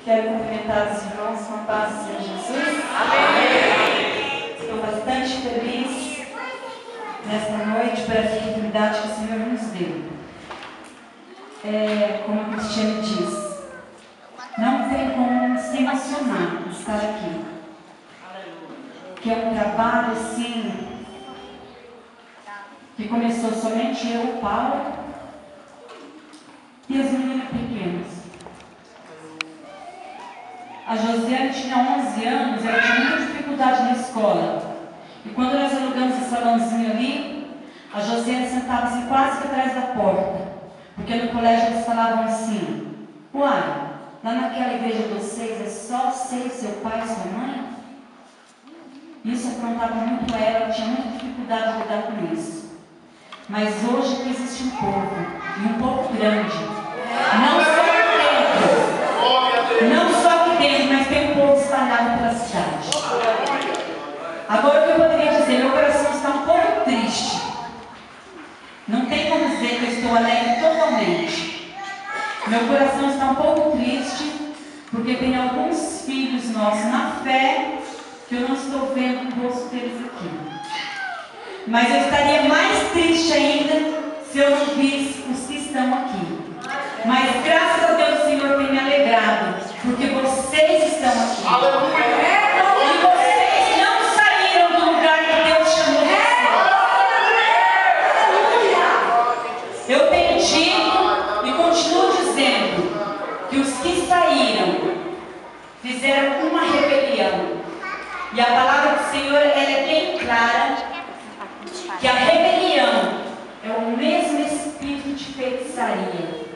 Quero cumprimentar os irmãos com a paz do Senhor Jesus. Amém. Estou bastante feliz nesta noite por essa oportunidade que o Senhor nos deu. Como a Cristiane diz, não tem como se emocionar estar aqui. Que é um trabalho assim, que começou somente eu, o Paulo e as meninas pequenas. A Josiane tinha 11 anos, ela tinha muita dificuldade na escola. E quando nós alugamos esse salãozinho ali, a Josiane sentava-se quase que atrás da porta. Porque no colégio eles falavam assim: uai, lá naquela igreja de vocês é só você, seu pai e sua mãe? Isso afrontava muito ela tinha muita dificuldade de lidar com isso. Mas hoje que existe um povo, e um povo grande, não só aqui dentro, não só aqui dentro, mas tem um povo espalhado pela cidade. Agora o que eu poderia dizer, meu coração está um pouco triste. Não tem como dizer que eu estou alegre totalmente. Meu coração está um pouco triste, porque tem alguns filhos nossos na fé que eu não estou vendo o rosto deles aqui. Mas eu estaria mais triste ainda se eu não visse os que estão aqui. Mas graças a Deus o Senhor tem me alegrado, porque vocês estão aqui. Aleluia! E vocês não saíram do lugar que Deus chamou vocês. Eu tenho dito e continuo dizendo que os que saíram fizeram uma rebelião. E a palavra do Senhor ela é bem clara, que a rebelião é o mesmo espírito de feitiçaria.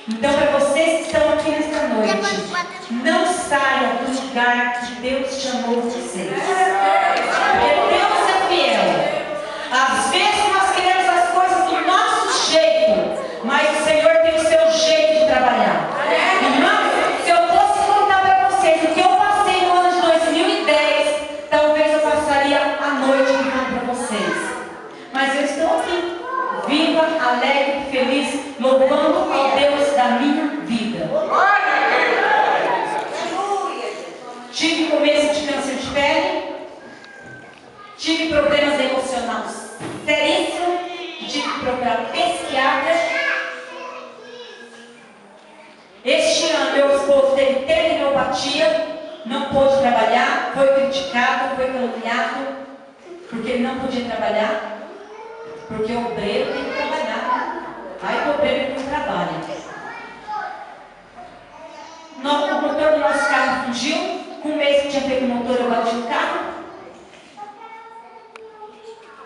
Então, para vocês que estão aqui nesta noite, não saia do lugar que Deus chamou vocês. Porque Deus é fiel. Às vezes nós queremos as coisas do nosso jeito, mas o Senhor tem o seu jeito de trabalhar. Irmãos, se eu fosse contar para vocês o que eu passei no ano de 2010, talvez eu passaria a noite contando para vocês. Mas eu estou aqui, viva, alegre, feliz, louvando ao Deus da minha vida. Tive começo de câncer de pele, tive problemas emocionais seríssimos, tive que procurar psiquiatra. Este ano meu esposo teve tendinopatia, não pôde trabalhar, foi criticado, foi caluniado, porque ele não podia trabalhar, porque o obreiro tem que trabalhar. Aí o obreiro não trabalha. O motor do nosso carro fugiu. Com um mês que tinha feito o motor, eu bati o carro.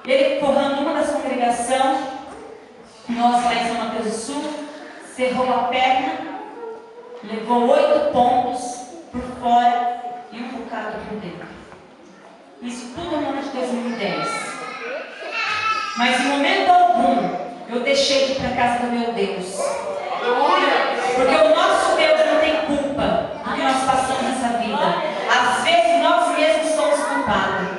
Ele forrando uma das congregações, nós lá em São Mateus do Sul, cerrou a perna, levou 8 pontos por fora e um bocado por dentro. Isso tudo no ano de 2010. Mas em momento algum eu deixei de ir para a casa do meu Deus. Porque o nosso Deus não tem culpa do que nós passamos nessa vida. Às vezes nós mesmos somos culpados.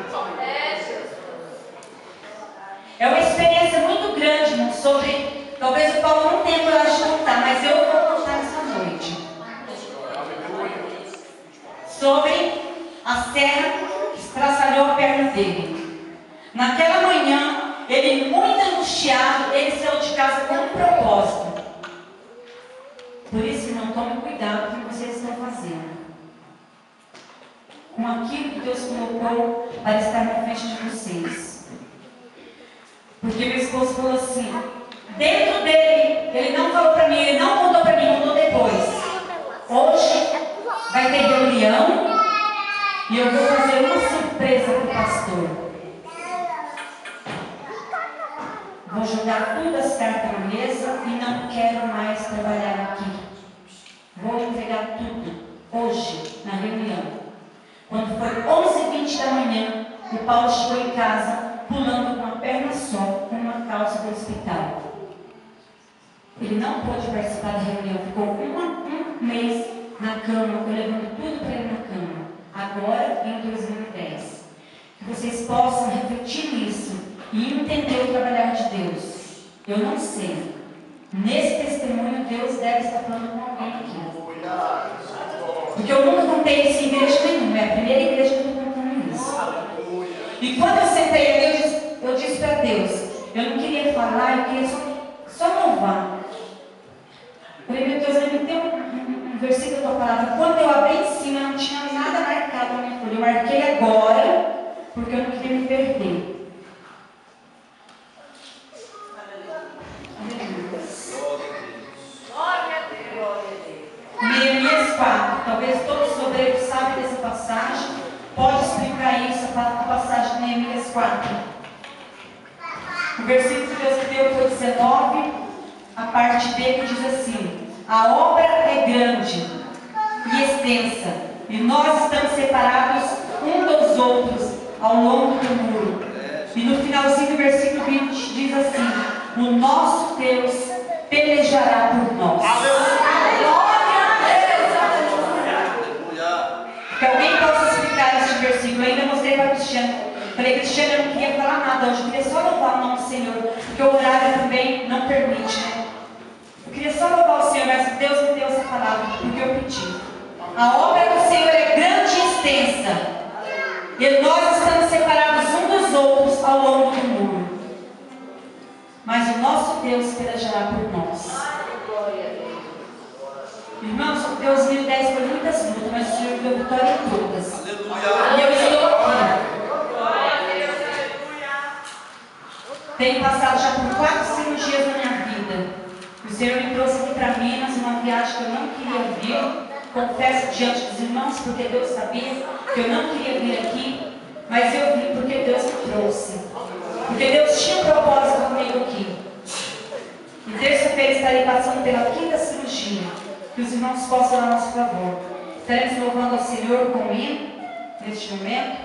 É uma experiência muito grande, irmão, sobre. Talvez o Paulo não tenha coragem de contar, mas eu vou contar essa noite. Sobre a serra que estraçalhou a perna dele. Naquela manhã, ele muito angustiado, ele saiu de casa com um propósito. Por isso, irmão, tome cuidado com o que vocês estão fazendo. Com aquilo que Deus colocou para estar na frente de vocês. Porque meu esposo falou assim, dentro dele, ele não falou para mim, ele não contou para mim, contou depois. Hoje vai ter reunião e eu vou fazer uma surpresa para o pastor. Vou jogar todas as cartas na mesa e não quero mais trabalhar aqui. Vou entregar tudo hoje na reunião. Quando foi 11h20 da manhã, o Paulo chegou em casa pulando com uma perna só, com uma calça do hospital. Ele não pôde participar da reunião, ficou um mês na cama, eu levando tudo para ele na cama. Agora, em 2010. Que vocês possam refletir nisso e entender o trabalhar de Deus. Eu não sei. Nesse testemunho, Deus deve estar falando com alguém aqui. Porque eu nunca contei isso em igreja nenhuma. É a primeira igreja que eu estou contando isso. E quando eu sentei ali, eu disse para Deus, eu não queria falar, eu queria só louvar. Falei, meu Deus, me deu um versículo da tua palavra. Quando eu abri em cima, não tinha nada marcado na minha folha. Eu marquei agora, porque eu não queria me perder. Neemias 4, talvez todos os obreiros sabem dessa passagem, pode explicar isso, a passagem de Neemias 4. O versículo que Deus me deu foi 19, a parte B que diz assim: a obra é grande e extensa, e nós estamos separados um dos outros ao longo do muro. E no finalzinho do versículo 20 diz assim: o nosso Deus pelejará por nós. Que alguém possa explicar este versículo. Eu ainda mostrei para Cristiano. Falei, Cristiano, eu não queria falar nada hoje. Eu queria só louvar o nome do Senhor. Porque o horário também não permite, né? Eu queria só louvar o Senhor, mas Deus me deu essa palavra, porque eu pedi. A obra do Senhor é grande e extensa. E nós estamos separados uns dos outros ao longo do muro. Mas o nosso Deus pelejará por nós. Irmãos, 2010 foi muitas lutas, mas o Senhor deu vitória em todas. E eu estou aqui. Tenho passado já por 4 cirurgias na minha vida. O Senhor me trouxe aqui para Minas, uma viagem que eu não queria vir. Confesso diante dos irmãos, porque Deus sabia que eu não queria vir aqui. Mas eu vim porque Deus me trouxe. Porque Deus tinha um propósito comigo aqui. E terça-feira estarei passando pela 5ª cirurgia. Que os irmãos possam dar a nosso favor. Estaremos louvando ao Senhor com o hino neste momento.